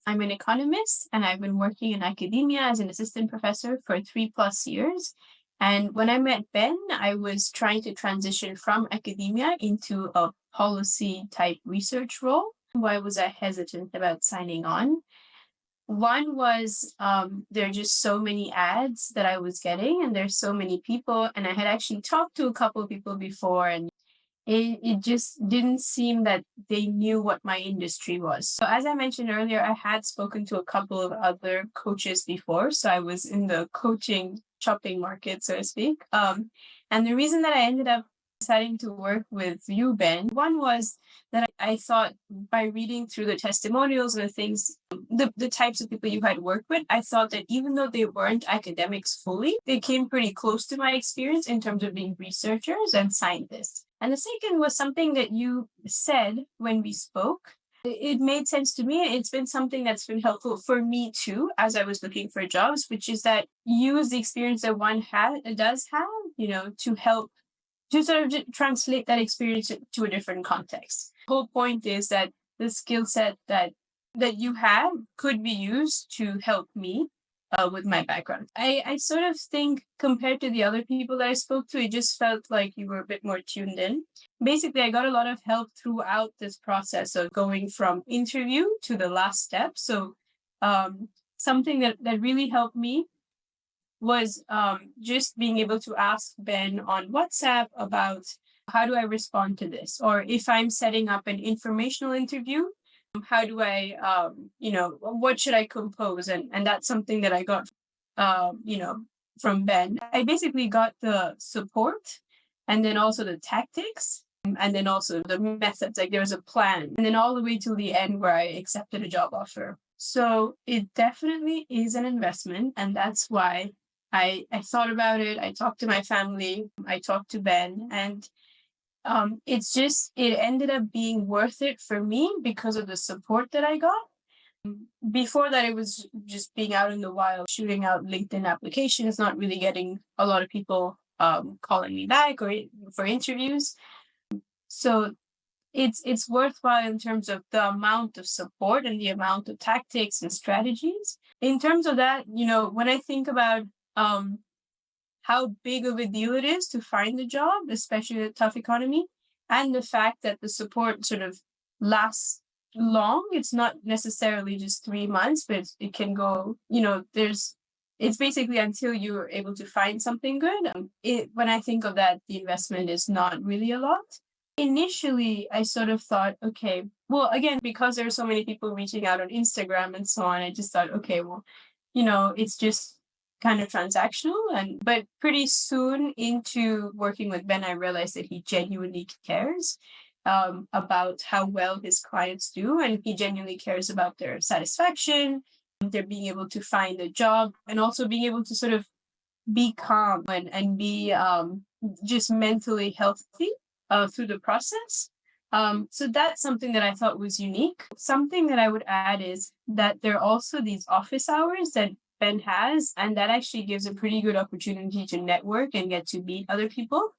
I'm an economist and I've been working in academia as an assistant professor for 3+ years. And when I met Ben, I was trying to transition from academia into a policy type research role. Why was I hesitant about signing on? One was there are just so many ads that I was getting, and there's so many people. And I had actually talked to a couple of people before, and it just didn't seem that they knew what my industry was. So as I mentioned earlier, I had spoken to a couple of other coaches before. So I was in the coaching shopping market, so to speak. And the reason that I ended up deciding to work with you, Ben, one was that I thought by reading through the testimonials and the things, the types of people you had worked with, I thought that even though they weren't academics fully, they came pretty close to my experience in terms of being researchers and scientists. And the second was something that you said when we spoke. It made sense to me. It's been something that's been helpful for me too, as I was looking for jobs, which is that use the experience that one does have, to help to sort of translate that experience to a different context. The whole point is that the skill set that you have could be used to help me with my background. I sort of think compared to the other people that I spoke to, it just felt like you were a bit more tuned in. Basically, I got a lot of help throughout this process of going from interview to the last step. So something that really helped me was just being able to ask Ben on WhatsApp about how do I respond to this? Or if I'm setting up an informational interview, how do I, what should I compose? And that's something that I got, from Ben. I basically got the support and then also the tactics and then also the methods. Like there was a plan and then all the way to the end where I accepted a job offer. So it definitely is an investment. And that's why I thought about it. I talked to my family. I talked to Ben, and it ended up being worth it for me because of the support that I got. Before that, it was just being out in the wild, shooting out LinkedIn applications, not really getting a lot of people calling me back or for interviews. So it's worthwhile in terms of the amount of support and the amount of tactics and strategies. In terms of that, when I think about how big of a deal it is to find a job, especially in a tough economy, and the fact that the support sort of lasts long. It's not necessarily just 3 months, but it can go, it's basically until you're able to find something good. When I think of that, the investment is not really a lot. Initially, I sort of thought, okay, well, again, because there are so many people reaching out on Instagram and so on, I just thought, okay, well, it's just kind of transactional. But pretty soon into working with Ben, I realized that he genuinely cares about how well his clients do, and he genuinely cares about their satisfaction, their being able to find a job, and also being able to sort of be calm and be just mentally healthy through the process. So that's something that I thought was unique. Something that I would add is that there are also these office hours that Ben has, and that actually gives a pretty good opportunity to network and get to meet other people.